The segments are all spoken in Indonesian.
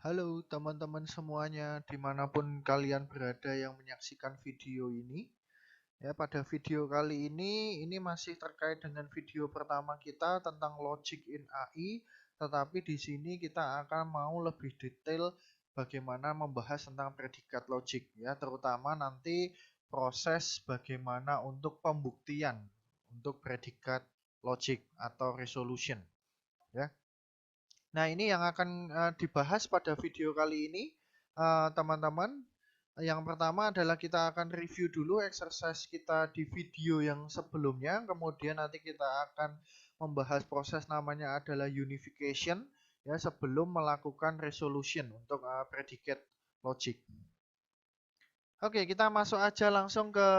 Halo teman-teman semuanya, dimanapun kalian berada yang menyaksikan video ini. Ya, pada video kali ini masih terkait dengan video pertama kita tentang logic in AI, tetapi di sini kita akan mau lebih detail bagaimana membahas tentang predikat logic, ya, terutama nanti proses bagaimana untuk pembuktian untuk predikat logic atau resolution, ya. Nah, ini yang akan dibahas pada video kali ini, teman-teman. Yang pertama adalah kita akan review dulu exercise kita di video yang sebelumnya, kemudian nanti kita akan membahas proses namanya adalah unification, ya, sebelum melakukan resolution untuk predicate logic. Oke, kita masuk aja langsung ke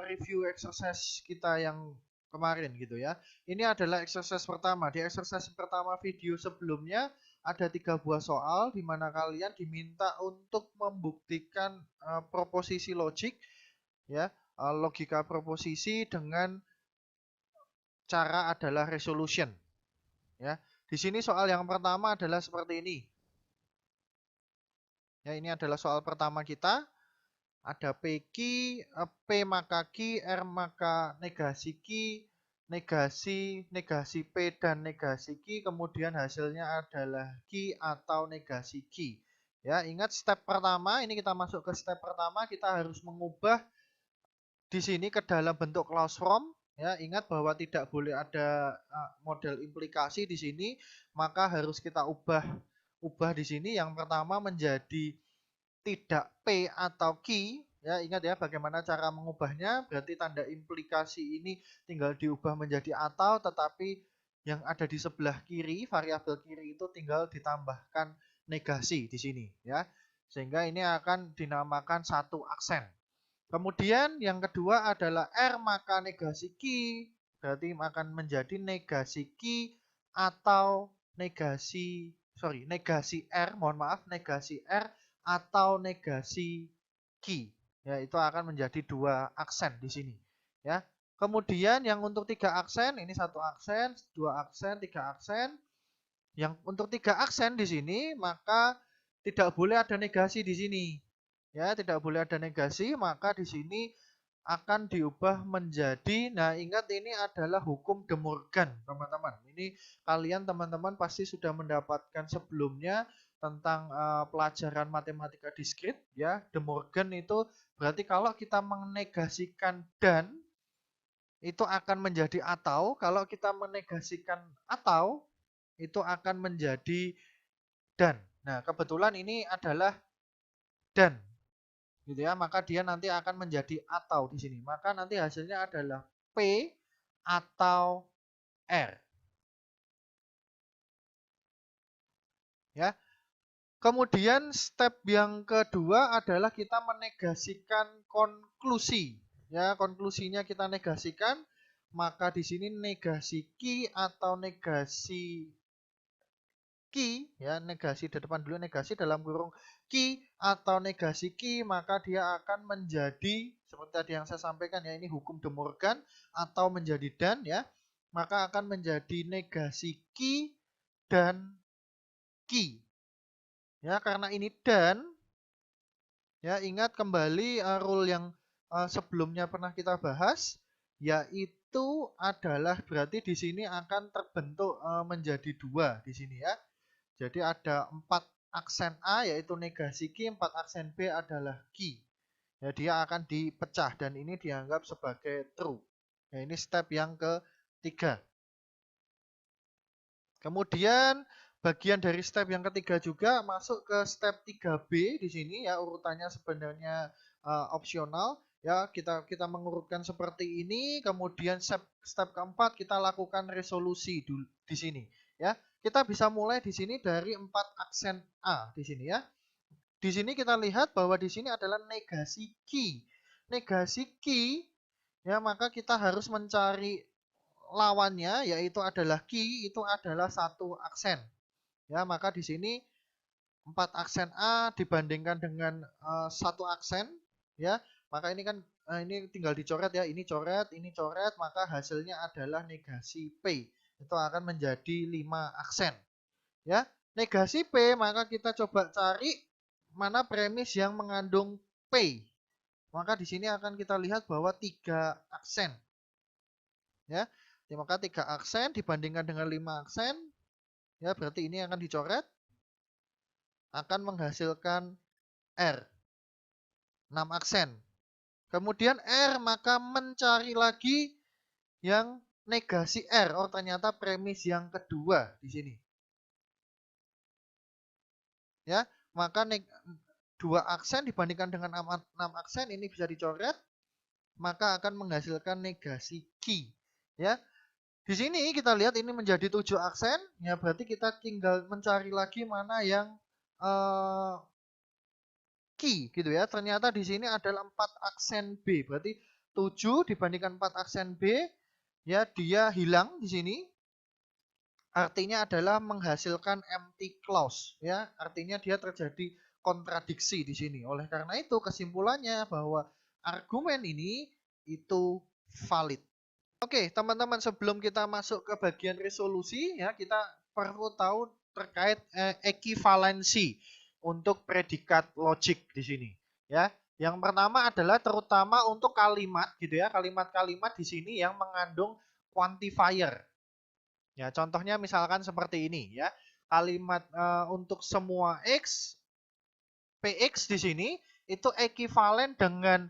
review exercise kita yang kemarin gitu ya. Ini adalah exercise pertama. Di exercise pertama video sebelumnya ada 3 buah soal di mana kalian diminta untuk membuktikan proposisi logik, ya, logika proposisi dengan cara adalah resolution, ya. Di sini soal yang pertama adalah seperti ini. Ya, ini adalah soal pertama kita. Ada PQ, P maka Q, R maka negasi Q, negasi P dan negasi Q, kemudian hasilnya adalah Q atau negasi Q. Ya, ingat step pertama, ini kita masuk ke step pertama, kita harus mengubah di sini ke dalam bentuk clause from. Ya, ingat bahwa tidak boleh ada model implikasi di sini, maka harus kita ubah di sini. Yang pertama menjadi tidak P atau Q, ya, ingat ya bagaimana cara mengubahnya. Berarti tanda implikasi ini tinggal diubah menjadi atau, tetapi yang ada di sebelah kiri, variabel kiri itu tinggal ditambahkan negasi di sini, ya, sehingga ini akan dinamakan satu aksen. Kemudian yang kedua adalah R maka negasi Q, berarti akan menjadi negasi Q atau negasi R, mohon maaf, negasi R atau negasi Q. Ya, itu akan menjadi dua aksen di sini. Ya. Kemudian yang untuk 3 aksen, ini 1 aksen, 2 aksen, 3 aksen. Yang untuk 3 aksen di sini, maka tidak boleh ada negasi di sini. Ya, tidak boleh ada negasi, maka di sini akan diubah menjadi, nah ingat ini adalah hukum De Morgan, teman-teman. Ini kalian teman-teman pasti sudah mendapatkan sebelumnya tentang pelajaran matematika diskrit, ya. De Morgan itu berarti kalau kita menegasikan dan itu akan menjadi atau, kalau kita menegasikan atau itu akan menjadi dan. Nah, kebetulan ini adalah dan, gitu ya, maka dia nanti akan menjadi atau di sini. Maka nanti hasilnya adalah P atau R. Ya. Kemudian step yang kedua adalah kita menegasikan konklusi. Ya, konklusinya kita negasikan, maka di sini negasi Q atau negasi Q, ya, negasi di depan dulu, negasi dalam kurung Q atau negasi Q, maka dia akan menjadi seperti tadi yang saya sampaikan, ya, ini hukum De Morgan, atau menjadi dan, ya, maka akan menjadi negasi Q dan Q. Ya, karena ini dan, ya, ingat kembali rule yang sebelumnya pernah kita bahas, yaitu adalah berarti di sini akan terbentuk menjadi 2 di sini, ya. Jadi ada 4 aksen A yaitu negasi Q, 4 aksen B adalah Q. Ya, dia akan dipecah dan ini dianggap sebagai true. Ya, ini step yang ketiga. Kemudian bagian dari step yang ketiga juga masuk ke step 3B di sini, ya, urutannya sebenarnya opsional, ya, kita mengurutkan seperti ini. Kemudian step keempat kita lakukan resolusi di sini, ya. Kita bisa mulai di sini dari 4 aksen A di sini, ya. Di sini kita lihat bahwa di sini adalah negasi Q. Negasi Q, ya, maka kita harus mencari lawannya, yaitu adalah Q, itu adalah 1 aksen. Ya, maka di sini 4 aksen A dibandingkan dengan 1 aksen, ya. Maka ini kan ini tinggal dicoret, ya. Ini coret, maka hasilnya adalah negasi P. Itu akan menjadi 5 aksen. Ya. negasi P, maka kita coba cari mana premis yang mengandung P. Maka di sini akan kita lihat bahwa 3 aksen. Ya, maka 3 aksen dibandingkan dengan 5 aksen, ya berarti ini akan dicoret, akan menghasilkan R. 6 aksen. Kemudian R, maka mencari lagi yang negasi R. Oh, ternyata premis yang kedua di sini. Ya, maka 2 aksen dibandingkan dengan 6 aksen ini bisa dicoret, maka akan menghasilkan negasi Q. Ya, di sini kita lihat ini menjadi 7 aksen, ya berarti kita tinggal mencari lagi mana yang Q gitu ya. Ternyata di sini adalah 4 aksen B. Berarti 7 dibandingkan 4 aksen B, ya dia hilang di sini. Artinya adalah menghasilkan empty clause, ya. Artinya dia terjadi kontradiksi di sini. Oleh karena itu kesimpulannya bahwa argumen ini itu valid. Oke, teman-teman, sebelum kita masuk ke bagian resolusi, ya kita perlu tahu terkait ekivalensi untuk predikat logik di sini, ya. Yang pertama adalah terutama untuk kalimat gitu ya, kalimat-kalimat di sini yang mengandung quantifier. Ya, contohnya misalkan seperti ini ya. Kalimat untuk semua x px di sini itu ekivalen dengan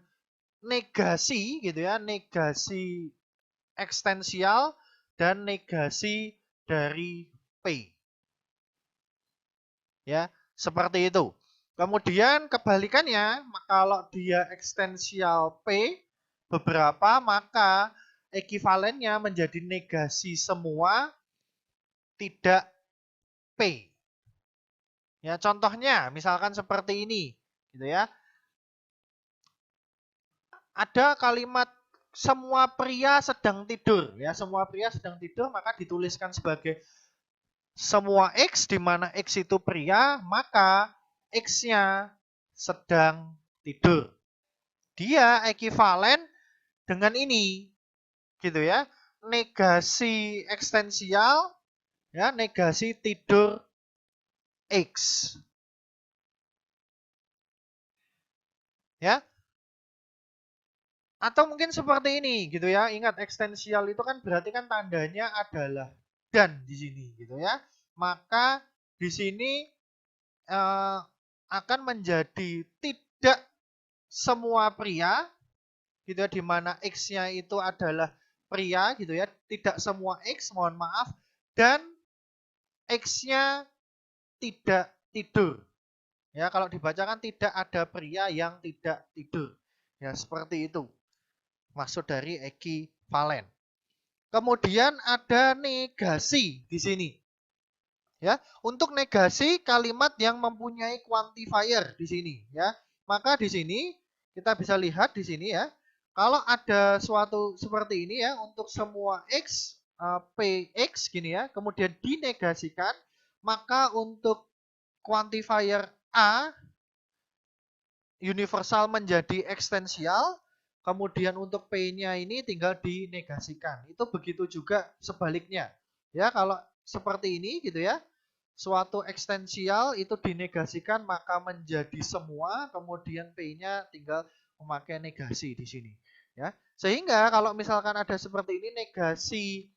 negasi gitu ya, negasi ekstensial dan negasi dari P. Ya, seperti itu. Kemudian kebalikannya, kalau dia ekstensial P beberapa, maka ekivalennya menjadi negasi semua tidak P. Ya, contohnya misalkan seperti ini, gitu ya. Ada kalimat semua pria sedang tidur, ya, semua pria sedang tidur, maka dituliskan sebagai semua X, di mana X itu pria, maka X-nya sedang tidur. Dia ekivalen dengan ini, gitu ya. Negasi ekstensial, ya, negasi tidur X. Ya. Atau mungkin seperti ini, gitu ya. Ingat, ekstensial itu kan berarti kan tandanya adalah dan di sini, gitu ya. Maka di sini akan menjadi tidak semua pria, gitu ya, di mana X-nya itu adalah pria, gitu ya, tidak semua X, mohon maaf, dan X-nya tidak tidur. Ya, kalau dibacakan tidak ada pria yang tidak tidur. Ya, seperti itu. Maksud dari ekivalen. Kemudian ada negasi di sini. Ya, untuk negasi kalimat yang mempunyai quantifier di sini, ya. Maka di sini kita bisa lihat di sini ya. Kalau ada suatu seperti ini ya, untuk semua x px gini ya, kemudian dinegasikan, maka untuk quantifier a universal menjadi ekstensial, kemudian untuk P-nya ini tinggal dinegasikan. Itu begitu juga sebaliknya. Ya, kalau seperti ini gitu ya, suatu ekstensial itu dinegasikan maka menjadi semua, kemudian P-nya tinggal memakai negasi di sini. Ya, sehingga kalau misalkan ada seperti ini negasi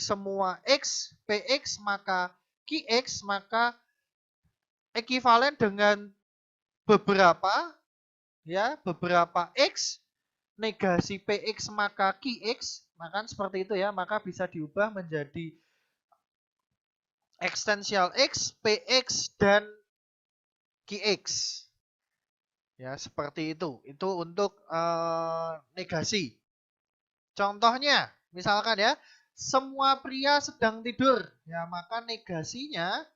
semua X, PX, maka QX, maka ekivalen dengan beberapa ya, beberapa X, negasi PX maka QX, maka seperti itu ya, maka bisa diubah menjadi ekstensial X, PX, dan QX. Ya, seperti itu. Itu untuk negasi. Contohnya, misalkan ya, semua pria sedang tidur. Ya, maka negasinya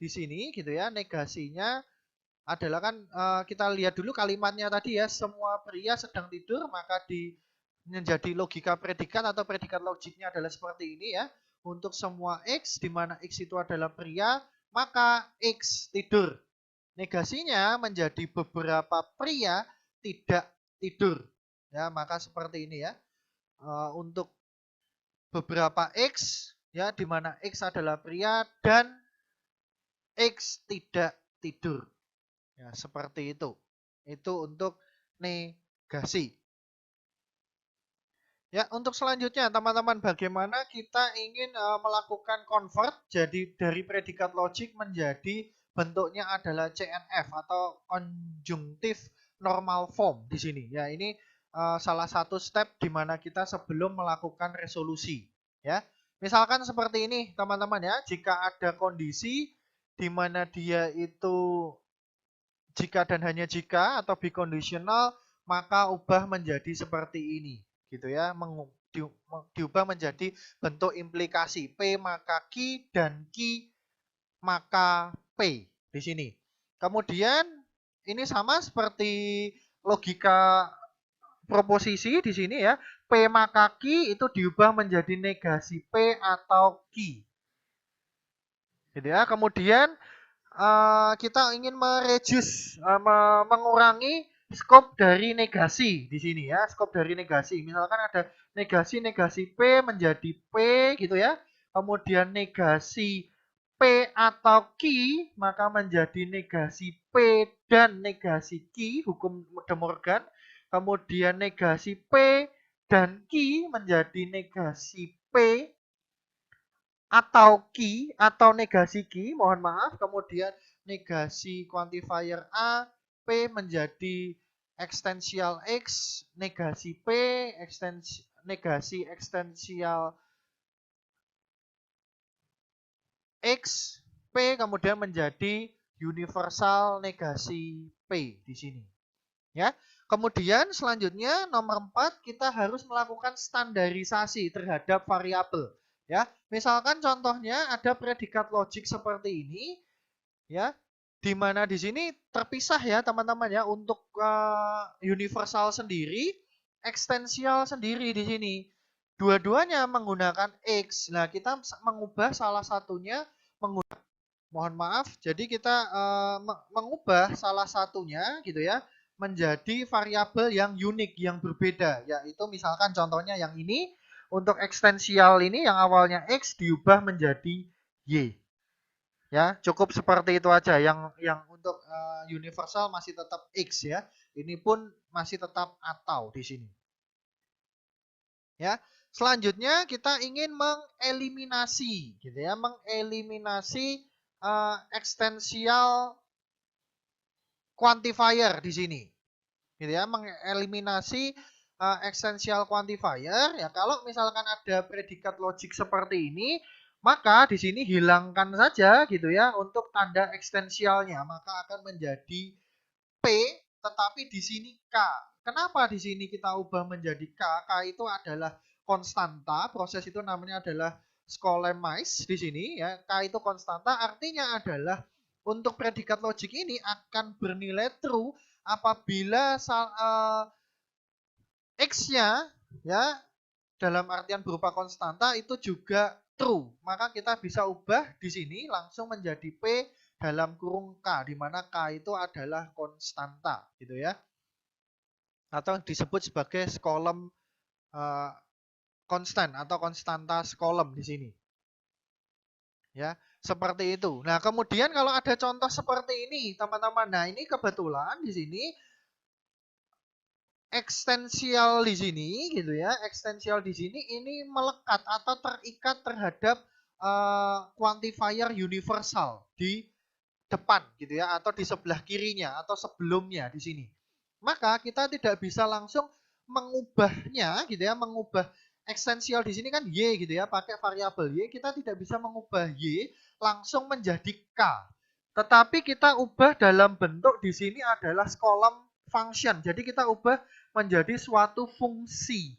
di sini gitu ya, negasinya adalah kan kita lihat dulu kalimatnya tadi ya, semua pria sedang tidur, maka menjadi logika predikat atau predikat logiknya adalah seperti ini ya. Untuk semua X, di mana X itu adalah pria, maka X tidur. Negasinya menjadi beberapa pria tidak tidur. Ya, maka seperti ini ya. Untuk beberapa X, ya, di mana X adalah pria dan X tidak tidur. Ya, seperti itu. Itu untuk negasi. Ya, untuk selanjutnya teman-teman, bagaimana kita ingin melakukan convert jadi dari predikat logik menjadi bentuknya adalah CNF atau conjunctive normal form di sini. Ya, ini salah satu step di mana kita sebelum melakukan resolusi. Ya, misalkan seperti ini teman-teman ya, jika ada kondisi di mana dia itu jika dan hanya jika atau biconditional, maka ubah menjadi seperti ini, gitu ya, diubah menjadi bentuk implikasi P maka Q dan Q maka P di sini. Kemudian ini sama seperti logika proposisi di sini ya, P maka Q itu diubah menjadi negasi P atau Q, gitu ya. Kemudian kita ingin mengurangi skop dari negasi di sini ya, skop dari negasi. Misalkan ada negasi P menjadi P gitu ya. Kemudian negasi P atau Q maka menjadi negasi P dan negasi Q, hukum De Morgan. Kemudian negasi P dan Q menjadi negasi P atau Q atau negasi Q, mohon maaf. Kemudian negasi quantifier A, P menjadi ekstensial X, negasi P, negasi ekstensial X, P kemudian menjadi universal negasi P di sini. Ya. Kemudian selanjutnya nomor 4 kita harus melakukan standarisasi terhadap variabel. Ya, misalkan contohnya ada predikat logik seperti ini, ya, di mana di sini terpisah ya teman-teman ya, untuk universal sendiri, ekstensial sendiri di sini. Dua-duanya menggunakan X. Nah, kita mengubah salah satunya menggunakan, mohon maaf, jadi kita mengubah salah satunya gitu ya menjadi variabel yang unik, yang berbeda, yaitu misalkan contohnya yang ini, untuk ekstensial ini yang awalnya X diubah menjadi Y. Ya, cukup seperti itu aja. Yang untuk universal masih tetap X ya. Ini pun masih tetap atau di sini. Ya. Selanjutnya kita ingin mengeliminasi gitu ya, mengeliminasi ekstensial quantifier di sini, gitu ya, mengeliminasi ekstensial quantifier. Ya, kalau misalkan ada predikat logik seperti ini, maka di sini hilangkan saja gitu ya untuk tanda ekstensialnya, maka akan menjadi P, tetapi di sini K. Kenapa di sini kita ubah menjadi K? K itu adalah konstanta, proses itu namanya adalah Skolemais di sini ya. K itu konstanta, artinya adalah untuk predikat logik ini akan bernilai true apabila X-nya ya dalam artian berupa konstanta itu juga true. Maka kita bisa ubah di sini langsung menjadi P dalam kurung K, di mana K itu adalah konstanta gitu ya. Atau disebut sebagai skolem konstan atau konstanta skolem di sini. Ya, seperti itu. Nah, kemudian kalau ada contoh seperti ini, teman-teman. Nah, ini kebetulan di sini ekstensial di sini gitu ya. Ekstensial di sini ini melekat atau terikat terhadap quantifier universal di depan gitu ya, atau di sebelah kirinya atau sebelumnya di sini. Maka kita tidak bisa langsung mengubahnya gitu ya, mengubah ekstensial di sini kan Y gitu ya, pakai variabel Y, kita tidak bisa mengubah Y langsung menjadi K. Tetapi kita ubah dalam bentuk di sini adalah kolom function. Jadi kita ubah menjadi suatu fungsi.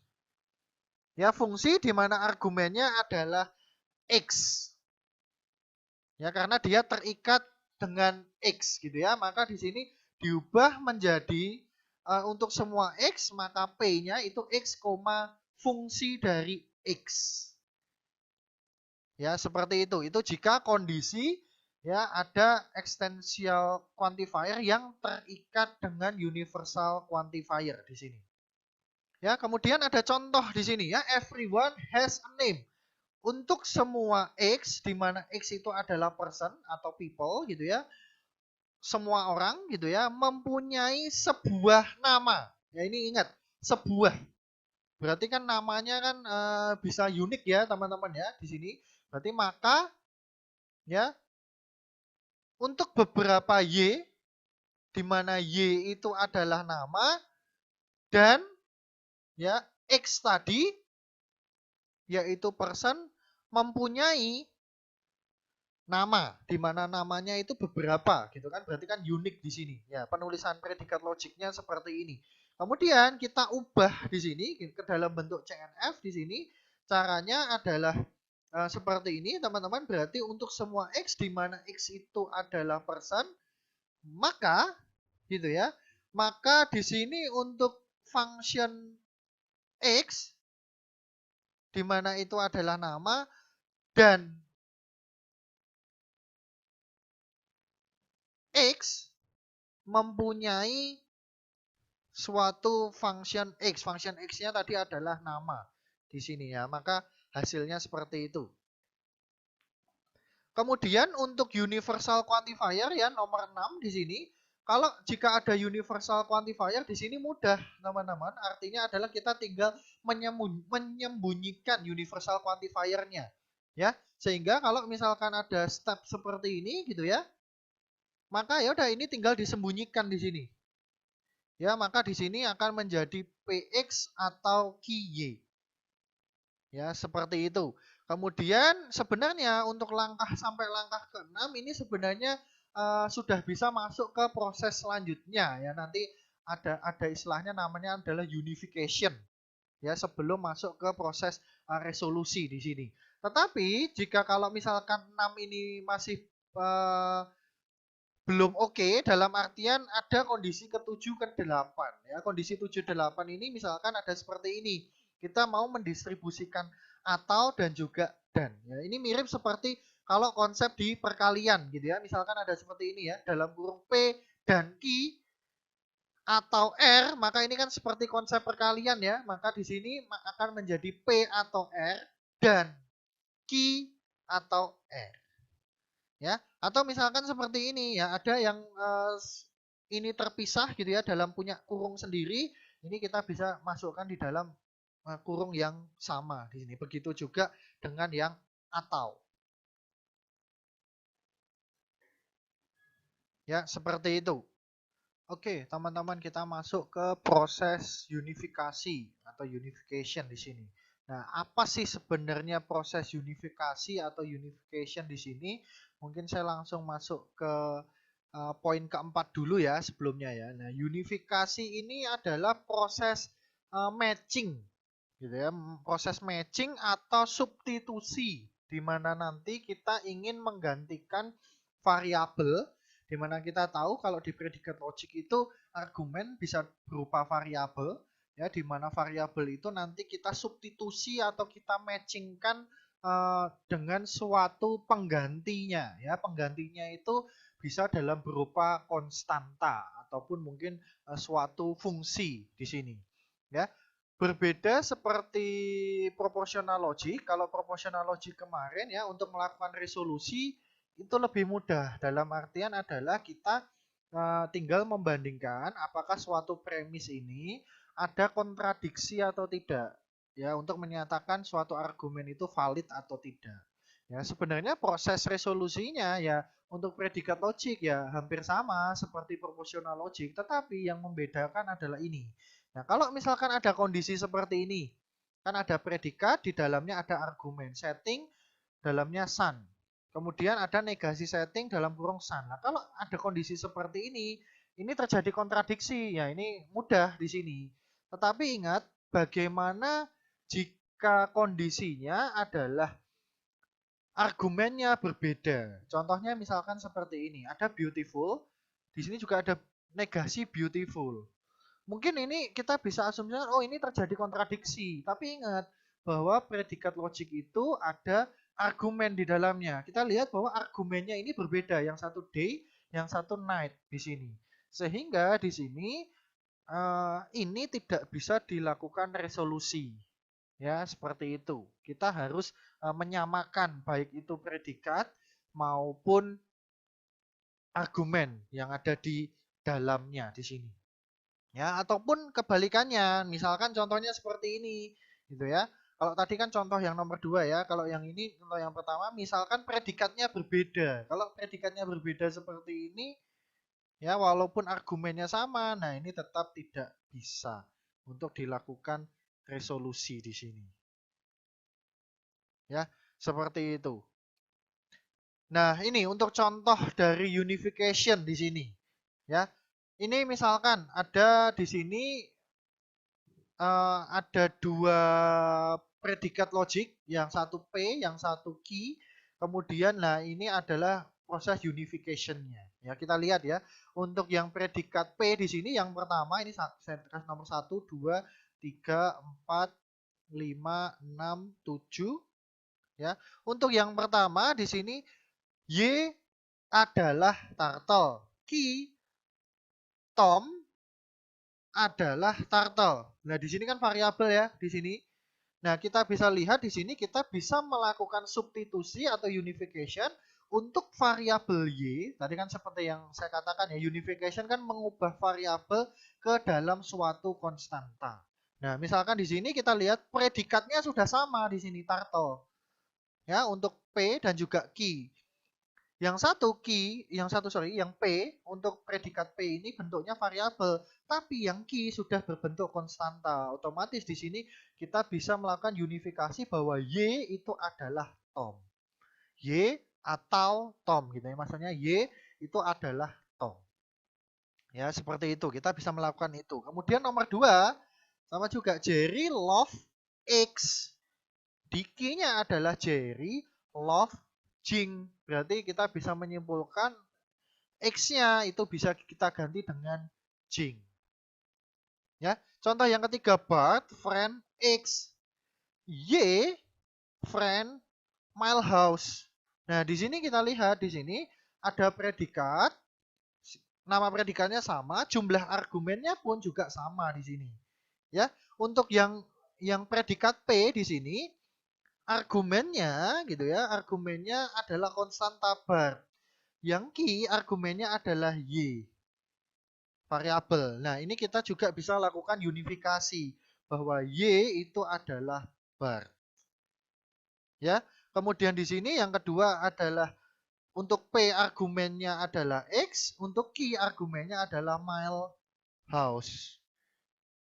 Ya, fungsi di mana argumennya adalah X. Ya, karena dia terikat dengan X gitu ya, maka di sini diubah menjadi untuk semua X, maka P-nya itu X, fungsi dari X. Ya, seperti itu. Itu jika kondisi ya ada ekstensial quantifier yang terikat dengan universal quantifier di sini. Ya, kemudian ada contoh di sini ya, everyone has a name. untuk semua X, di mana X itu adalah person atau people gitu ya, semua orang gitu ya, mempunyai sebuah nama. Ya ini ingat, sebuah. Berarti kan namanya kan bisa unik ya teman-teman ya di sini. Berarti maka ya untuk beberapa Y, di mana Y itu adalah nama dan ya X tadi yaitu person mempunyai nama, di mana namanya itu beberapa gitu kan, berarti kan unik di sini. Ya, penulisan predikat logiknya seperti ini. Kemudian kita ubah di sini ke dalam bentuk CNF di sini. Caranya adalah seperti ini, teman-teman. Berarti untuk semua X di mana X itu adalah person, maka gitu ya. Maka di sini untuk function X di mana itu adalah nama dan X mempunyai suatu function X. Function X-nya tadi adalah nama di sini ya. Maka hasilnya seperti itu. Kemudian untuk universal quantifier ya nomor 6 di sini. Kalau jika ada universal quantifier di sini mudah teman-teman. Artinya adalah kita tinggal menyembunyikan universal quantifier-nya. Ya, sehingga kalau misalkan ada step seperti ini gitu ya. Maka ya udah ini tinggal disembunyikan di sini. Ya, maka di sini akan menjadi PX atau QY. Ya, seperti itu. Kemudian sebenarnya untuk langkah sampai langkah ke-6 ini sebenarnya sudah bisa masuk ke proses selanjutnya ya. Nanti ada istilahnya namanya adalah unification. Ya, sebelum masuk ke proses resolusi di sini. Tetapi jika kalau misalkan 6 ini masih belum oke, dalam artian ada kondisi ke-7 ke-8 ya. Kondisi 7-8 ini misalkan ada seperti ini. Kita mau mendistribusikan atau dan juga dan. Ya, ini mirip seperti kalau konsep di perkalian gitu ya. Misalkan ada seperti ini ya, dalam kurung P dan Q atau R, maka ini kan seperti konsep perkalian ya. Maka di sini akan menjadi P atau R dan Q atau R. Ya, atau misalkan seperti ini ya, ada yang ini terpisah gitu ya dalam punya kurung sendiri, ini kita bisa masukkan di dalam kurung yang sama di sini. Begitu juga dengan yang atau. Ya, seperti itu. Oke, teman-teman kita masuk ke proses unifikasi atau unification di sini. Nah, apa sih sebenarnya proses unifikasi atau unification di sini? Mungkin saya langsung masuk ke poin keempat dulu ya sebelumnya ya. Nah, unifikasi ini adalah proses matching gitu ya, proses matching atau substitusi di mana nanti kita ingin menggantikan variabel, di mana kita tahu kalau di predikat logik itu argumen bisa berupa variabel ya, di mana variabel itu nanti kita substitusi atau kita matchingkan dengan suatu penggantinya ya. Penggantinya itu bisa dalam berupa konstanta ataupun mungkin suatu fungsi di sini ya. Berbeda seperti proportional logic. Kalau proportional logic kemarin ya untuk melakukan resolusi itu lebih mudah. Dalam artian adalah kita tinggal membandingkan apakah suatu premis ini ada kontradiksi atau tidak. Ya, untuk menyatakan suatu argumen itu valid atau tidak. Ya, sebenarnya proses resolusinya ya untuk predikat logik ya hampir sama seperti proportional logic, tetapi yang membedakan adalah ini. Nah, kalau misalkan ada kondisi seperti ini, kan ada predikat, di dalamnya ada argumen, setting, dalamnya sun. Kemudian ada negasi setting dalam kurung sun. Nah, kalau ada kondisi seperti ini terjadi kontradiksi. Ya, ini mudah di sini. Tetapi ingat, bagaimana jika kondisinya adalah argumennya berbeda. Contohnya misalkan seperti ini, ada beautiful, di sini juga ada negasi beautiful. Mungkin ini kita bisa asumsikan, oh ini terjadi kontradiksi. Tapi ingat bahwa predikat logik itu ada argumen di dalamnya. Kita lihat bahwa argumennya ini berbeda. Yang satu day, yang satu night di sini. Sehingga di sini ini tidak bisa dilakukan resolusi. Ya, seperti itu. Kita harus menyamakan baik itu predikat maupun argumen yang ada di dalamnya di sini. Ya, ataupun kebalikannya, misalkan contohnya seperti ini, gitu ya. Kalau tadi kan contoh yang nomor 2 ya, kalau yang ini contoh yang pertama, misalkan predikatnya berbeda. Kalau predikatnya berbeda seperti ini, ya walaupun argumennya sama, nah ini tetap tidak bisa untuk dilakukan resolusi di sini. Ya, seperti itu. Nah, ini untuk contoh dari unification di sini. Ya, ini misalkan ada di sini ada dua predikat logik, yang satu P, yang satu Q. Kemudian, nah ini adalah proses unification-nya. Ya, kita lihat ya. Untuk yang predikat P di sini, yang pertama ini saya kasih nomor 1, 2, 3, 4, 5, 6, 7. Ya, untuk yang pertama di sini Y adalah turtle, Q Tom adalah turtle. Nah, di sini kan variabel ya, di sini. Nah, kita bisa lihat di sini kita bisa melakukan substitusi atau unification untuk variabel Y. Tadi kan seperti yang saya katakan ya, unification kan mengubah variabel ke dalam suatu konstanta. Nah, misalkan di sini kita lihat predikatnya sudah sama di sini turtle. Ya, untuk P dan juga Q. Yang P untuk predikat P ini bentuknya variabel, tapi yang Q sudah berbentuk konstanta. Otomatis di sini kita bisa melakukan unifikasi bahwa Y itu adalah Tom. Y atau Tom gitu ya. Maksudnya Y itu adalah Tom. Ya, seperti itu. Kita bisa melakukan itu. Kemudian nomor 2, sama juga Jerry love X. Dikinya adalah Jerry love Jing. Berarti kita bisa menyimpulkan X-nya itu bisa kita ganti dengan Jing. Ya, contoh yang ketiga, Bart friend X, Y friend Milhouse. Nah, di sini kita lihat di sini ada predikat, nama predikatnya sama, jumlah argumennya pun juga sama di sini. Ya, untuk yang predikat P di sini argumennya gitu ya, argumennya adalah konstanta Bart. Yang Q argumennya adalah Y, variabel. Nah, ini kita juga bisa lakukan unifikasi bahwa Y itu adalah Bart. Ya. Kemudian di sini yang kedua adalah untuk P argumennya adalah X, untuk Q argumennya adalah Milhouse.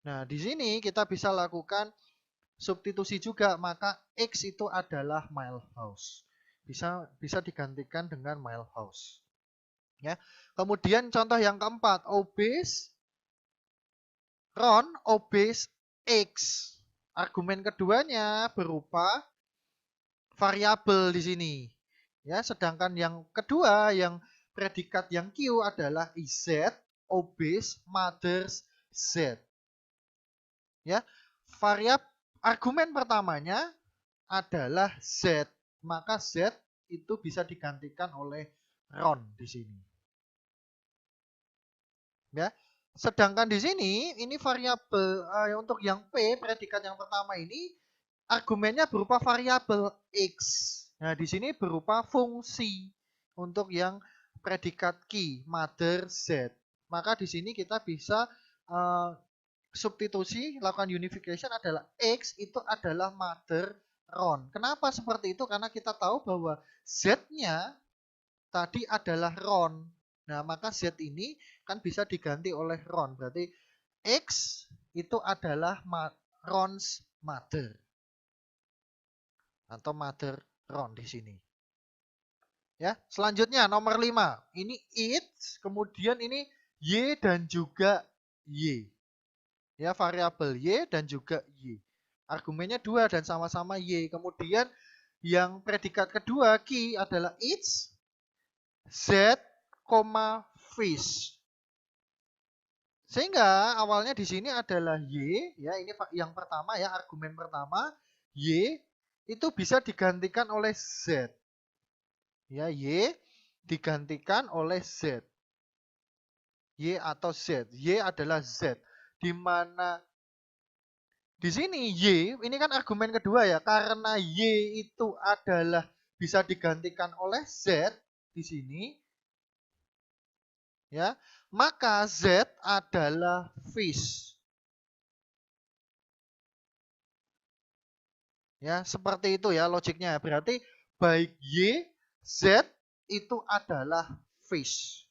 Nah, di sini kita bisa lakukan substitusi juga, maka X itu adalah Milhouse. Bisa digantikan dengan Milhouse. Ya. Kemudian contoh yang keempat, obese Ron obese X. Argumen keduanya berupa variabel di sini. Ya, sedangkan yang kedua yang predikat yang Q adalah Z obese mother's Z. Ya, argumen pertamanya adalah Z, maka Z itu bisa digantikan oleh Ron di sini. Ya, sedangkan di sini ini variabel untuk yang P predikat yang pertama ini argumennya berupa variabel X. Nah, di sini berupa fungsi untuk yang predikat Q, mother Z. Maka di sini kita bisa substitusi, lakukan unification adalah X itu adalah mother Ron. Kenapa seperti itu? Karena kita tahu bahwa Z-nya tadi adalah Ron. Nah, maka Z ini kan bisa diganti oleh Ron. Berarti X itu adalah Ron's mother. Atau mother Ron di sini. Ya, selanjutnya nomor 5. Ini it, kemudian ini Y dan juga Y. Ya, variabel Y dan juga Y. Argumennya 2 dan sama-sama Y. Kemudian yang predikat kedua Q adalah its, Z, fish. Sehingga awalnya di sini adalah Y, ya ini yang pertama ya, argumen pertama Y itu bisa digantikan oleh Z. Ya, Y digantikan oleh Z. Y atau Z. Y adalah Z. Di mana Di sini Y, ini kan argumen kedua ya, karena Y itu adalah bisa digantikan oleh Z di sini, ya, maka Z adalah fish. Ya, seperti itu ya logiknya. Berarti baik Y, Z itu adalah fish.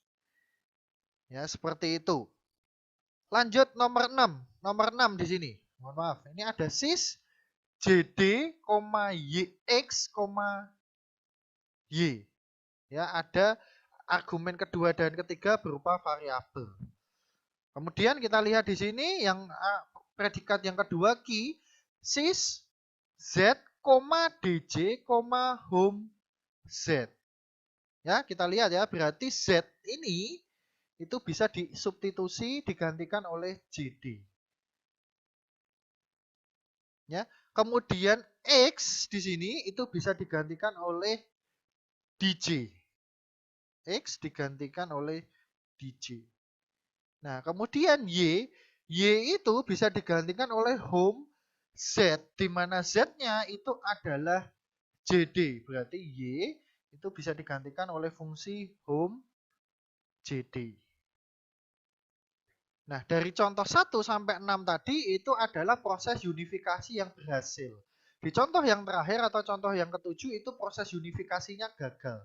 Ya, seperti itu. Lanjut nomor 6. Nomor 6 di sini. Mohon maaf, ini ada sis JD, YX, Y. Ya, ada argumen kedua dan ketiga berupa variabel. Kemudian kita lihat di sini yang predikat yang kedua key sis Z, DJ, home Z. Ya, kita lihat ya, berarti Z ini itu bisa disubstitusi digantikan oleh JD. Ya, kemudian X di sini itu bisa digantikan oleh DJ. X digantikan oleh DJ. Nah, kemudian Y itu bisa digantikan oleh home Z, di mana Z-nya itu adalah JD. Berarti Y itu bisa digantikan oleh fungsi home JD. Nah, dari contoh 1 sampai 6 tadi itu adalah proses unifikasi yang berhasil. Di contoh yang terakhir atau contoh yang ketujuh itu proses unifikasinya gagal.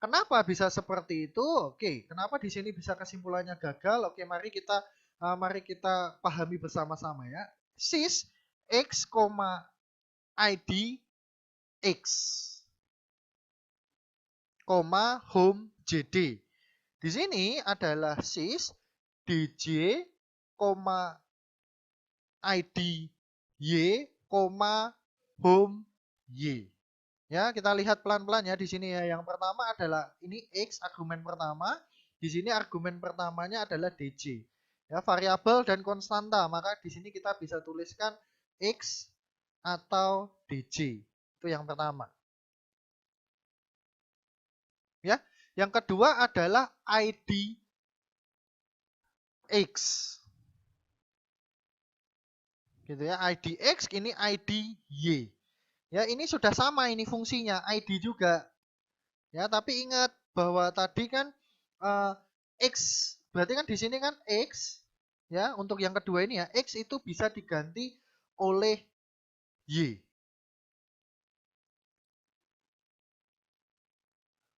Kenapa bisa seperti itu? Oke, kenapa di sini bisa kesimpulannya gagal? Oke, mari kita pahami bersama-sama ya. Sis X, ID X, home JD. Di sini adalah sis DJ, ID Y, home Y. Ya, kita lihat pelan-pelan ya di sini ya. Yang pertama adalah ini X argumen pertama. Di sini argumen pertamanya adalah DJ. Ya, variabel dan konstanta. Maka di sini kita bisa tuliskan X atau DJ. Itu yang pertama. Ya, yang kedua adalah ID X. Gitu ya, ID X ini ID Y. Ya, ini sudah sama ini fungsinya, ID juga. Ya, tapi ingat bahwa tadi kan X, berarti kan di sini kan X, ya, untuk yang kedua ini ya, X itu bisa diganti oleh Y.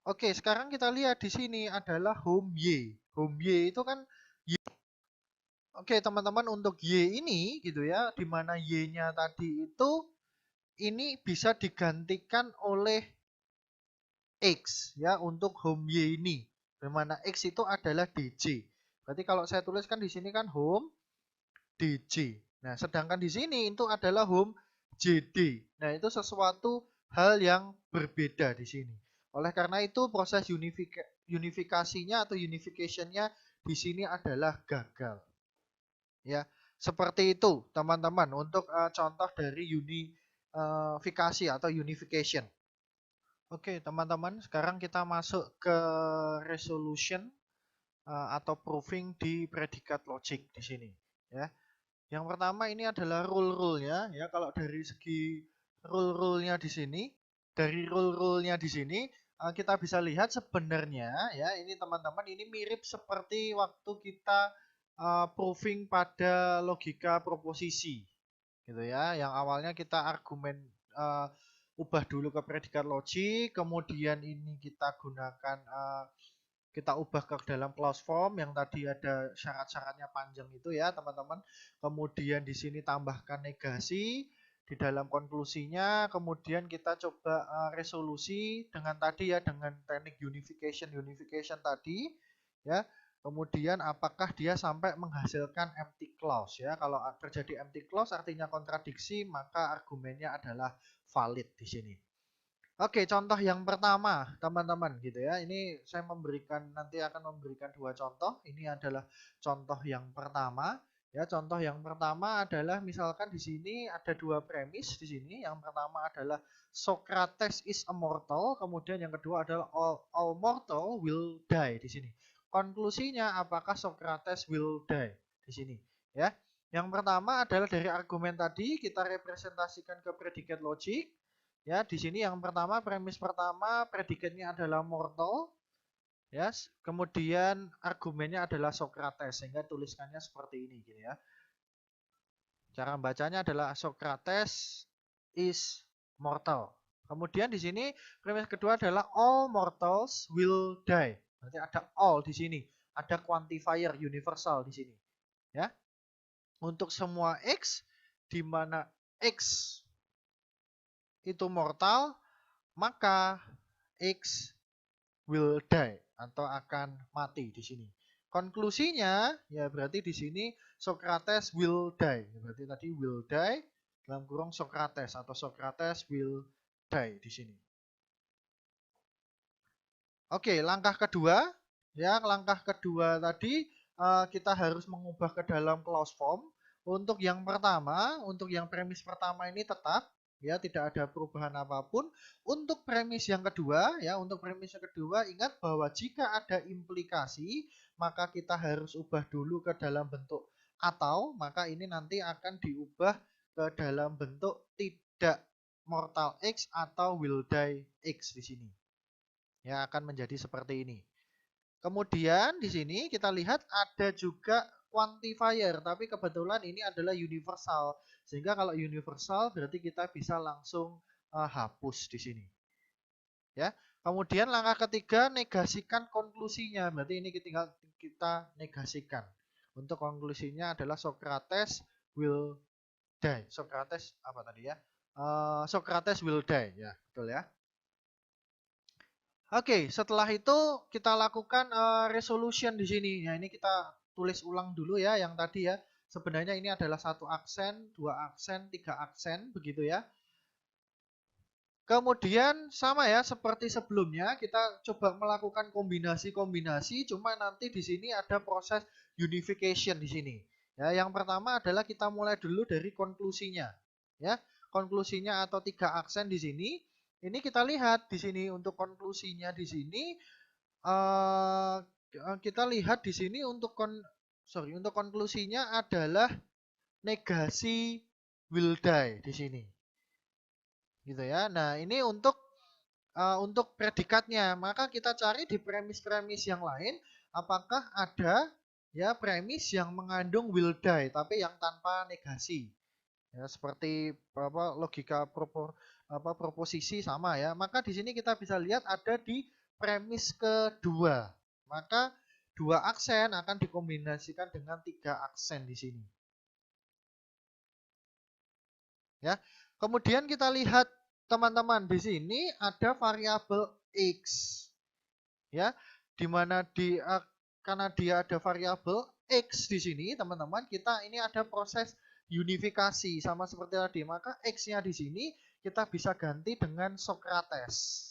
Oke, sekarang kita lihat di sini adalah home Y. Home Y itu kan Y. Oke, teman-teman, untuk Y ini gitu ya, di mana Y-nya tadi itu ini bisa digantikan oleh X ya untuk home Y ini. Di mana X itu adalah DJ. Berarti kalau saya tuliskan di sini kan home DJ. Nah, sedangkan di sini itu adalah home JD. Nah, itu sesuatu hal yang berbeda di sini. Oleh karena itu proses unifikasinya atau unificationnya di sini adalah gagal. Ya, seperti itu teman-teman untuk contoh dari unifikasi atau unification. Oke, teman-teman, sekarang kita masuk ke resolution atau proving di predikat logic di sini, ya. Yang pertama ini adalah rule-rule-nya, ya. Kalau dari segi rule-rule-nya di sini, kita bisa lihat sebenarnya, ya, ini teman-teman ini mirip seperti waktu kita proving pada logika proposisi, gitu ya. Yang awalnya kita argumen ubah dulu ke predikat logik, kemudian ini kita gunakan kita ubah ke dalam clause form yang tadi ada syarat-syaratnya panjang itu ya teman-teman. Kemudian di sini tambahkan negasi di dalam konklusinya, kemudian kita coba resolusi dengan tadi ya, dengan teknik unification tadi ya. Kemudian apakah dia sampai menghasilkan empty clause ya. Kalau terjadi empty clause artinya kontradiksi, maka argumennya adalah valid di sini. Oke, contoh yang pertama, teman-teman, gitu ya. Ini saya nanti akan memberikan dua contoh. Ini adalah contoh yang pertama. Ya, contoh yang pertama adalah misalkan di sini ada dua premis di sini. Yang pertama adalah Socrates is immortal, kemudian yang kedua adalah all mortal will die di sini. Konklusinya apakah Socrates will die di sini, ya. Yang pertama adalah dari argumen tadi kita representasikan ke predikat logik. Ya, di sini yang pertama premis pertama predikatnya adalah mortal. Ya, kemudian argumennya adalah Socrates sehingga tuliskannya seperti ini gitu ya. Cara bacanya adalah Socrates is mortal. Kemudian di sini premis kedua adalah all mortals will die. Berarti ada all di sini, ada quantifier universal di sini. Ya. Untuk semua X di mana X itu mortal, maka X will die atau akan mati di sini. Konklusinya ya berarti di sini Socrates will die. Berarti tadi will die dalam kurung Socrates atau Socrates will die di sini. Oke, langkah kedua ya, langkah kedua tadi kita harus mengubah ke dalam clause form. Untuk yang pertama, untuk yang premis pertama ini tetap ya, tidak ada perubahan apapun. Untuk premis yang kedua ya, untuk premis yang kedua ingat bahwa jika ada implikasi, maka kita harus ubah dulu ke dalam bentuk atau, maka ini nanti akan diubah ke dalam bentuk tidak mortal X atau will die X di sini. Ya, akan menjadi seperti ini. Kemudian di sini kita lihat ada juga quantifier, tapi kebetulan ini adalah universal. Sehingga kalau universal berarti kita bisa langsung hapus di sini. Ya. Kemudian langkah ketiga negasikan konklusinya. Berarti ini tinggal kita negasikan. Untuk konklusinya adalah Socrates will die. Socrates apa tadi ya? Socrates will die ya, betul ya. Oke, setelah itu kita lakukan resolution di sini. Ya, ini kita tulis ulang dulu ya yang tadi ya. Sebenarnya ini adalah 1 aksen, 2 aksen, 3 aksen begitu ya. Kemudian sama ya seperti sebelumnya kita coba melakukan kombinasi-kombinasi, cuma nanti di sini ada proses unification di sini. Ya, yang pertama adalah kita mulai dulu dari konklusinya. Ya, konklusinya atau 3 aksen di sini. Ini kita lihat di sini untuk konklusinya di sini kita lihat di sini untuk untuk konklusinya adalah negasi will die di sini. Gitu ya. Nah, ini untuk predikatnya, maka kita cari di premis-premis yang lain apakah ada ya premis yang mengandung will die tapi yang tanpa negasi. Ya, seperti apa logika proposisi sama ya. Maka di sini kita bisa lihat ada di premis kedua. Maka 2 aksen akan dikombinasikan dengan 3 aksen di sini. Ya. Kemudian kita lihat teman-teman di sini ada variabel X. Ya, di mana karena dia ada variabel X di sini, teman-teman, kita ini ada proses unifikasi sama seperti tadi. Maka X-nya di sini kita bisa ganti dengan Socrates.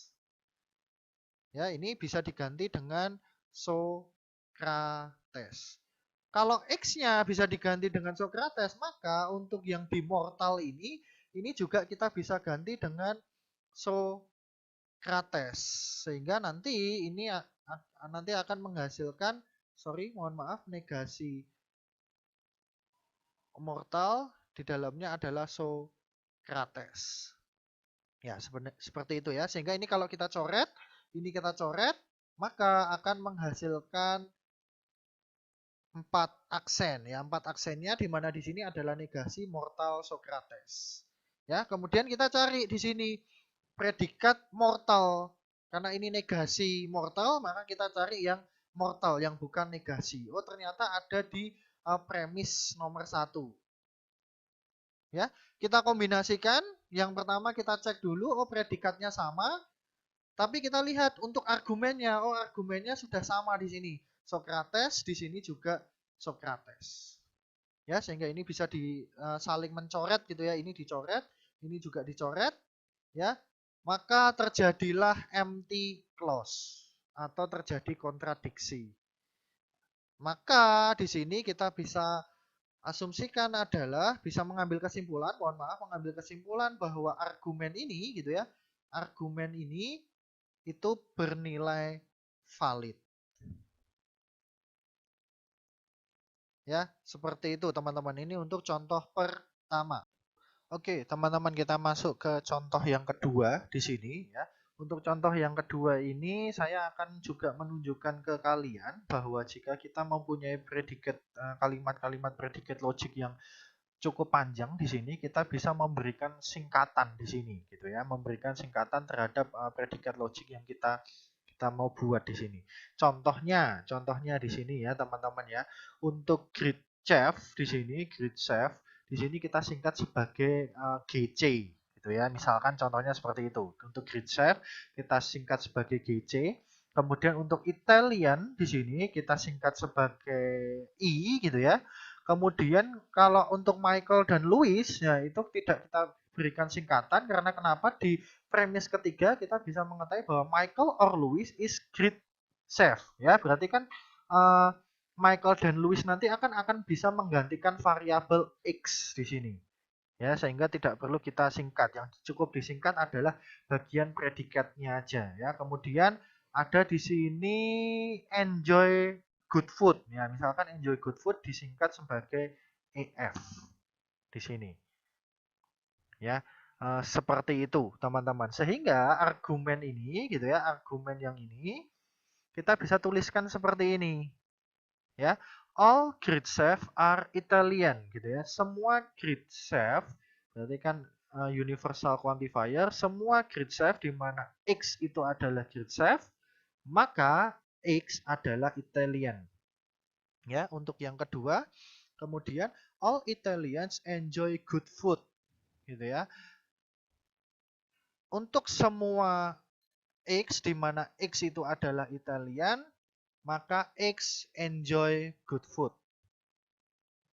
Ya, ini bisa diganti dengan Socrates. Kalau X-nya bisa diganti dengan Socrates, maka untuk yang di mortal ini juga kita bisa ganti dengan Socrates. Sehingga nanti ini nanti akan menghasilkan, mohon maaf, negasi mortal di dalamnya adalah Socrates. Ya, seperti itu ya. Sehingga ini kalau kita coret, maka akan menghasilkan 4 aksen ya. 4 aksennya di mana di sini adalah negasi mortal Socrates. Ya, kemudian kita cari di sini predikat mortal. Karena ini negasi mortal, maka kita cari yang mortal yang bukan negasi. Oh, ternyata ada di premis nomor 1. Ya, kita kombinasikan. Yang pertama kita cek dulu, oh predikatnya sama. Tapi kita lihat untuk argumennya, oh argumennya sudah sama di sini. Socrates, di sini juga Socrates. Ya, sehingga ini bisa saling mencoret gitu ya. Ini dicoret, ini juga dicoret, ya. Maka terjadilah empty clause atau terjadi kontradiksi. Maka di sini kita bisa asumsikan adalah bisa mengambil kesimpulan, mengambil kesimpulan bahwa argumen ini gitu ya, argumen ini itu bernilai valid. Ya, seperti itu teman-teman. Ini untuk contoh pertama. Oke, teman-teman kita masuk ke contoh yang kedua di sini ya. Untuk contoh yang kedua ini saya akan juga menunjukkan ke kalian bahwa jika kita mempunyai predikat kalimat-kalimat predikat logik yang cukup panjang di sini, kita bisa memberikan singkatan di sini gitu ya, memberikan singkatan terhadap predikat logik yang kita kita mau buat di sini. Contohnya di sini ya teman-teman ya. Untuk grid chef di sini, grid chef di sini kita singkat sebagai GC gitu ya. Misalkan contohnya seperti itu. Untuk grid chef kita singkat sebagai GC. Kemudian untuk Italian di sini kita singkat sebagai I gitu ya. Kemudian kalau untuk Michael dan Louis ya itu tidak kita berikan singkatan karena kenapa di premis ketiga kita bisa mengetahui bahwa Michael or Louis is great chef ya. Berarti kan Michael dan Louis nanti akan bisa menggantikan variabel X di sini. Ya, sehingga tidak perlu kita singkat. Yang cukup disingkat adalah bagian predikatnya aja ya. Kemudian ada di sini enjoy good food. Ya, misalkan enjoy good food disingkat sebagai EF di sini. Ya, seperti itu, teman-teman. Sehingga argumen ini gitu ya, argumen yang ini kita bisa tuliskan seperti ini. Ya, all Greek chefs are Italian gitu ya. Semua Greek chef berarti kan universal quantifier, semua Greek chef di mana X itu adalah Greek chef, maka X adalah Italian. Ya, untuk yang kedua, kemudian all Italians enjoy good food gitu ya. Untuk semua X di mana X itu adalah Italian, maka X enjoy good food.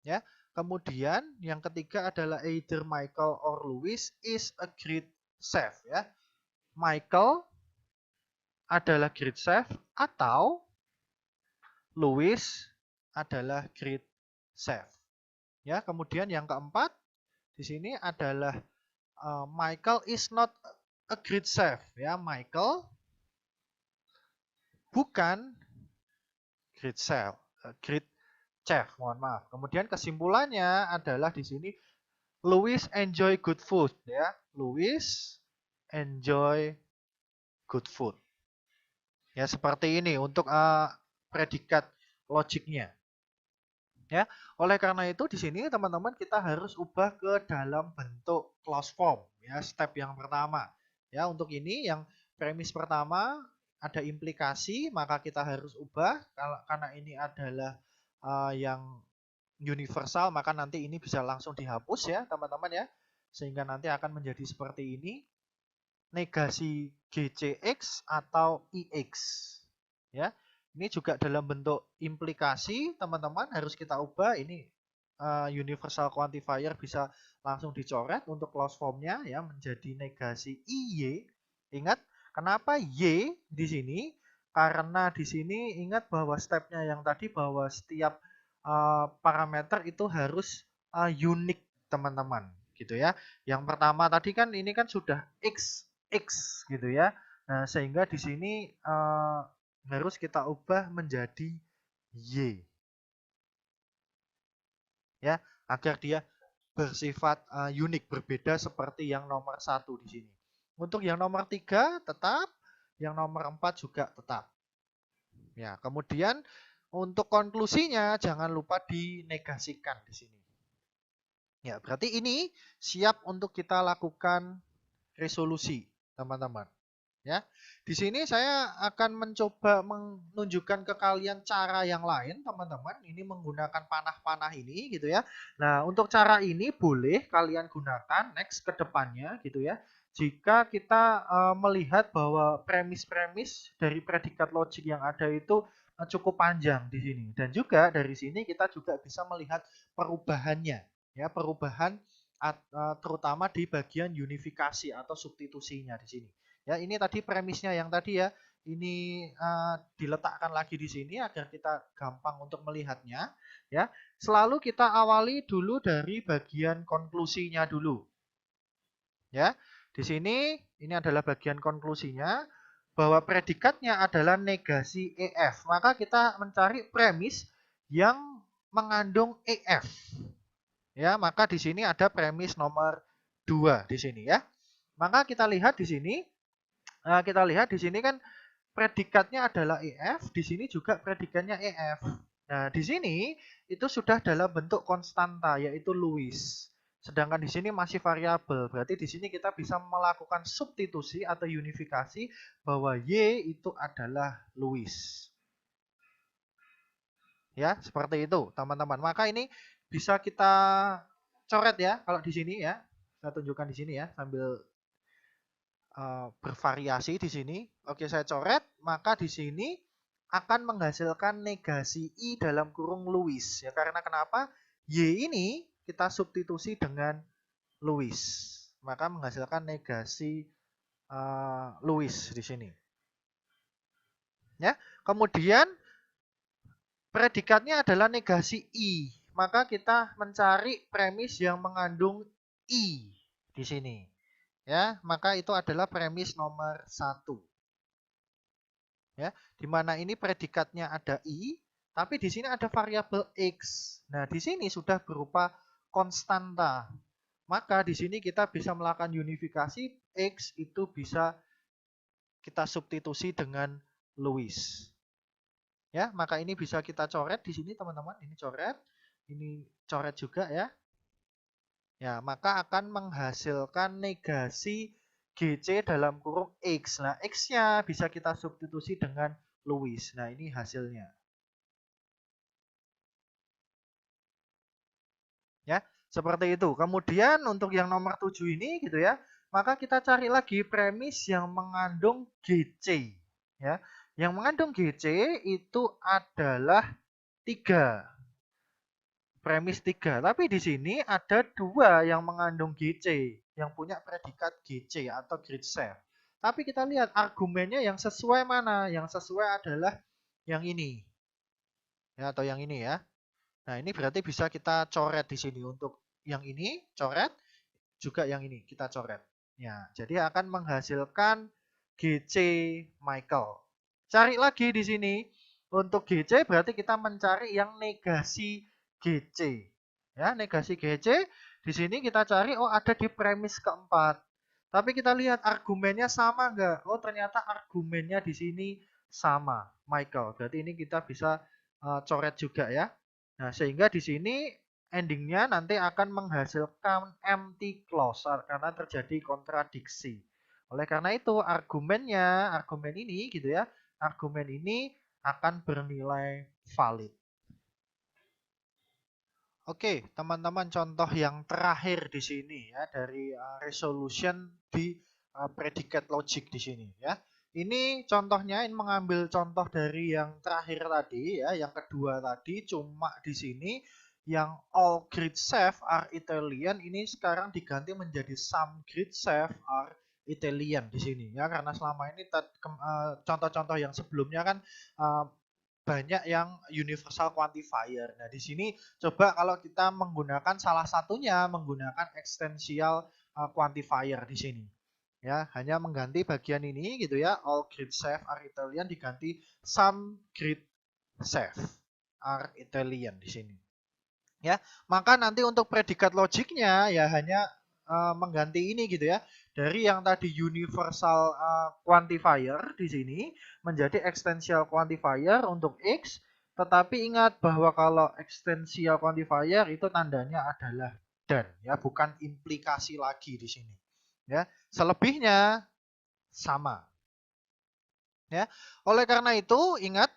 Ya. Kemudian yang ketiga adalah either Michael or Louis is a great chef ya. Michael adalah great chef atau Louis adalah great chef. Ya, kemudian yang keempat di sini adalah Michael is not a great chef ya. Michael bukan great chef, mohon maaf. Kemudian kesimpulannya adalah di sini Louis enjoy good food ya. Louis enjoy good food. Ya, seperti ini untuk predikat logiknya. Ya, oleh karena itu di sini teman-teman kita harus ubah ke dalam bentuk clause form ya, step yang pertama. Ya, untuk ini yang premis pertama ada implikasi, maka kita harus ubah karena ini adalah yang universal, maka nanti ini bisa langsung dihapus ya, teman-teman ya. Sehingga nanti akan menjadi seperti ini. Negasi GCX atau IX. Ya. Ini juga dalam bentuk implikasi, teman-teman harus kita ubah. Ini universal quantifier bisa langsung dicoret untuk clause formnya ya menjadi negasi IY. Ingat, kenapa Y di sini? Karena di sini ingat bahwa stepnya yang tadi bahwa setiap parameter itu harus unik, teman-teman, gitu ya. Yang pertama tadi kan ini kan sudah X gitu ya. Nah, sehingga di sini harus kita ubah menjadi Y. Ya, agar dia bersifat unik, berbeda seperti yang nomor 1 di sini. Untuk yang nomor 3 tetap, yang nomor 4 juga tetap. Ya, kemudian untuk konklusinya jangan lupa dinegasikan di sini. Ya, berarti ini siap untuk kita lakukan resolusi, teman-teman. Ya, di sini saya akan mencoba menunjukkan ke kalian cara yang lain, teman-teman. Ini menggunakan panah-panah ini, gitu ya. Nah, untuk cara ini boleh kalian gunakan next ke depannya, gitu ya. Jika kita melihat bahwa premis-premis dari predikat logik yang ada itu cukup panjang di sini, dan juga dari sini kita juga bisa melihat perubahannya, ya, perubahan terutama di bagian unifikasi atau substitusinya di sini. Ya, ini tadi premisnya yang tadi ya. Ini diletakkan lagi di sini agar kita gampang untuk melihatnya. Ya, selalu kita awali dulu dari bagian konklusinya dulu. Ya, di sini ini adalah bagian konklusinya bahwa predikatnya adalah negasi EF. Maka kita mencari premis yang mengandung EF. Ya, maka di sini ada premis nomor 2 di sini ya. Maka kita lihat di sini kan predikatnya adalah EF, di sini juga predikatnya EF. Nah, di sini itu sudah dalam bentuk konstanta yaitu Lewis. Sedangkan di sini masih variabel. Berarti di sini kita bisa melakukan substitusi atau unifikasi bahwa Y itu adalah Lewis. Ya, seperti itu, teman-teman. Maka ini bisa kita coret ya kalau di sini ya. Saya tunjukkan di sini ya sambil bervariasi di sini. Oke, saya coret, maka di sini akan menghasilkan negasi I dalam kurung Lewis. Ya, karena kenapa? Y ini kita substitusi dengan Lewis. Maka menghasilkan negasi Lewis di sini. Ya, kemudian predikatnya adalah negasi I. Maka kita mencari premis yang mengandung I di sini. Ya, maka itu adalah premis nomor 1. Ya, di mana ini predikatnya ada I, tapi di sini ada variabel X. Nah, di sini sudah berupa konstanta. Maka di sini kita bisa melakukan unifikasi X itu bisa kita substitusi dengan Lewis. Ya, maka ini bisa kita coret di sini teman-teman, ini coret juga ya. Ya, maka akan menghasilkan negasi GC dalam kurung X. Nah, X-nya bisa kita substitusi dengan Lewis. Nah, ini hasilnya. Ya, seperti itu. Kemudian untuk yang nomor 7 ini gitu ya, maka kita cari lagi premis yang mengandung GC. Ya, yang mengandung GC itu adalah 3. Premis 3. Tapi di sini ada 2 yang mengandung GC, yang punya predikat GC atau grid safe. Tapi kita lihat argumennya yang sesuai mana? Yang sesuai adalah yang ini. Ya, atau yang ini ya. Nah, ini berarti bisa kita coret di sini. Untuk yang ini coret, juga yang ini kita coret. Ya, jadi akan menghasilkan GC Michael. Cari lagi di sini. Untuk GC berarti kita mencari yang negasi GC. Ya, negasi GC di sini kita cari, oh ada di premis keempat. Tapi kita lihat argumennya sama enggak? Oh ternyata argumennya di sini sama, Michael. Berarti ini kita bisa coret juga ya. Nah, sehingga di sini endingnya nanti akan menghasilkan empty clause karena terjadi kontradiksi. Oleh karena itu argumen ini gitu ya, argumen ini akan bernilai valid. Oke, teman-teman, contoh yang terakhir di sini ya dari resolution di predikat logic di sini ya. Ini contohnya ini mengambil contoh dari yang terakhir tadi ya, yang kedua tadi, cuma di sini yang all grid safe are Italian ini sekarang diganti menjadi some grid safe are Italian di sini ya, karena selama ini contoh-contoh yang sebelumnya kan banyak yang universal quantifier. Nah, di sini coba kalau kita menggunakan salah satunya menggunakan extensional quantifier di sini. Ya, hanya mengganti bagian ini gitu ya. All grid safe are Italian diganti some grid safe are Italian di sini. Ya, maka nanti untuk predikat logiknya ya hanya mengganti ini gitu ya. Dari yang tadi universal quantifier di sini menjadi extensional quantifier untuk X. Tetapi ingat bahwa kalau extensional quantifier itu tandanya adalah dan ya, bukan implikasi lagi di sini. Ya, selebihnya sama. Ya, oleh karena itu ingat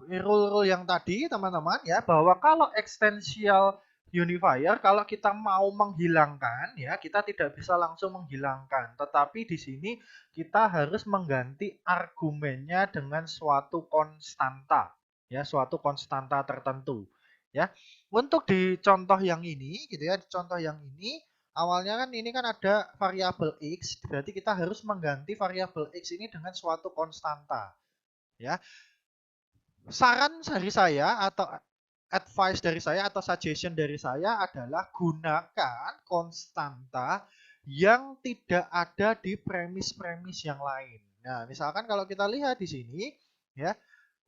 rule-rule yang tadi teman-teman ya, bahwa kalau extensional unifier, kalau kita mau menghilangkan ya, kita tidak bisa langsung menghilangkan, tetapi di sini kita harus mengganti argumennya dengan suatu konstanta ya, suatu konstanta tertentu ya. Untuk di contoh yang ini gitu ya, di contoh yang ini awalnya kan ini kan ada variabel X, berarti kita harus mengganti variabel X ini dengan suatu konstanta ya. Saran dari saya atau advice dari saya atau suggestion dari saya adalah gunakan konstanta yang tidak ada di premis-premis yang lain. Nah, misalkan kalau kita lihat di sini ya,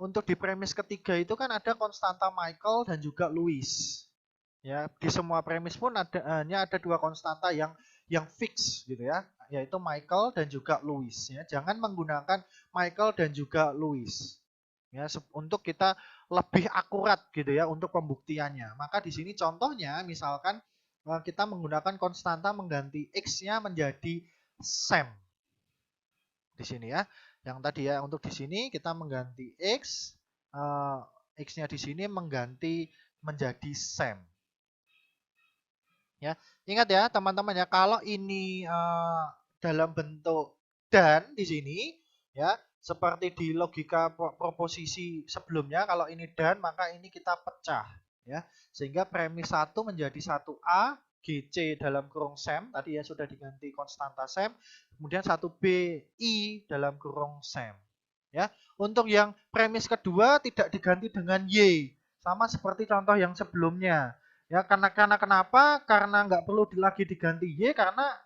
untuk di premis ketiga itu kan ada konstanta Michael dan juga Lewis. Ya, di semua premis pun hanya ada dua konstanta yang fix gitu ya, yaitu Michael dan juga Lewis ya. Jangan menggunakan Michael dan juga Lewis. Ya, untuk kita lebih akurat gitu ya untuk pembuktiannya. Maka di sini contohnya misalkan kita menggunakan konstanta mengganti X-nya menjadi Sam. Di sini ya. Yang tadi ya, untuk di sini kita mengganti X, X-nya di sini mengganti menjadi Sam. Ya, ingat ya teman-teman ya, kalau ini dalam bentuk dan di sini ya, seperti di logika proposisi sebelumnya, kalau ini dan maka ini kita pecah ya, sehingga premis 1 menjadi 1A GC dalam kurung Sam, tadi ya sudah diganti konstanta Sam, kemudian 1B I dalam kurung Sam. Ya, untuk yang premis kedua tidak diganti dengan Y, sama seperti contoh yang sebelumnya. Ya, karena kenapa? Karena nggak perlu lagi diganti Y, karena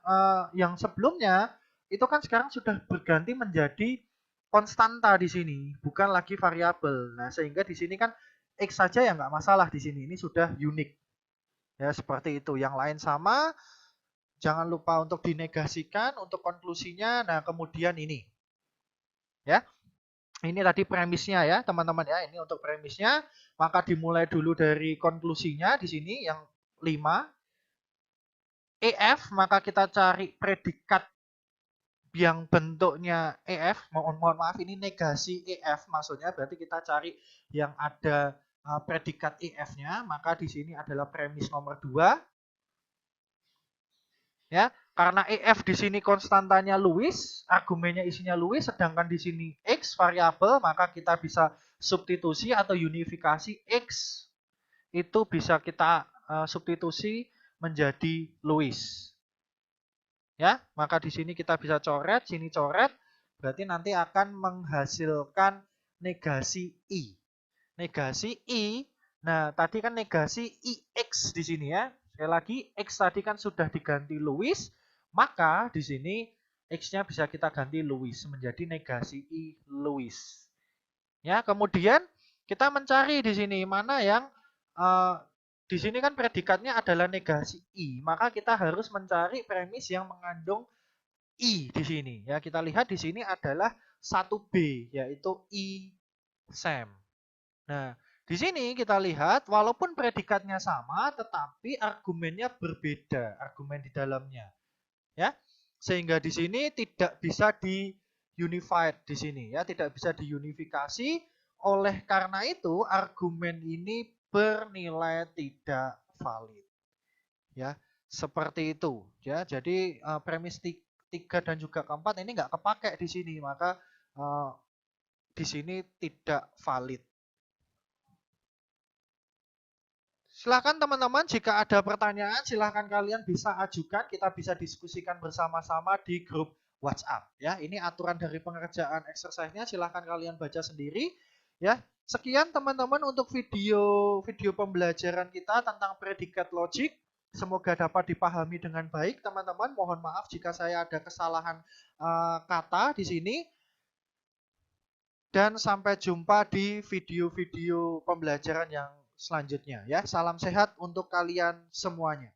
yang sebelumnya itu kan sekarang sudah berganti menjadi konstanta di sini, bukan lagi variabel. Nah, sehingga di sini kan X saja ya nggak masalah di sini. Ini sudah unik. Ya, seperti itu. Yang lain sama. Jangan lupa untuk dinegasikan untuk konklusinya. Nah, kemudian ini. Ya. Ini tadi premisnya ya, teman-teman ya. Ini untuk premisnya. Maka dimulai dulu dari konklusinya di sini yang 5. EF, maka kita cari predikat yang bentuknya EF. Mohon maaf, ini negasi EF maksudnya, berarti kita cari yang ada predikat EF-nya. Maka di sini adalah premis nomor 2. Ya, karena EF di sini konstantanya Lewis, argumennya isinya Lewis, sedangkan di sini X variabel, maka kita bisa substitusi atau unifikasi X itu bisa kita substitusi menjadi Lewis. Ya, maka di sini kita bisa coret, sini coret, berarti nanti akan menghasilkan negasi I. Negasi I, nah tadi kan negasi IX di sini ya. Sekali lagi, X tadi kan sudah diganti Lewis, maka di sini X-nya bisa kita ganti Lewis menjadi negasi I Lewis. Ya, kemudian kita mencari di sini mana yang di sini kan predikatnya adalah negasi I, maka kita harus mencari premis yang mengandung I di sini. Ya, kita lihat di sini adalah 1B, yaitu I Sam. Nah, di sini kita lihat walaupun predikatnya sama, tetapi argumennya berbeda, argumen di dalamnya. Ya, sehingga di sini tidak bisa di unified di sini ya, tidak bisa diunifikasi. Oleh karena itu argumen ini bernilai tidak valid. Ya, seperti itu ya. Jadi premis 3 dan juga keempat ini nggak kepake di sini, maka di sini tidak valid. Silakan teman-teman, jika ada pertanyaan silahkan kalian bisa ajukan, kita bisa diskusikan bersama-sama di grup WhatsApp ya. Ini aturan dari pengerjaan exercise-nya, silahkan kalian baca sendiri ya. Sekian teman-teman untuk video pembelajaran kita tentang predikat logik. Semoga dapat dipahami dengan baik teman-teman. Mohon maaf jika saya ada kesalahan kata di sini. Dan sampai jumpa di video-video pembelajaran yang selanjutnya ya. Salam sehat untuk kalian semuanya.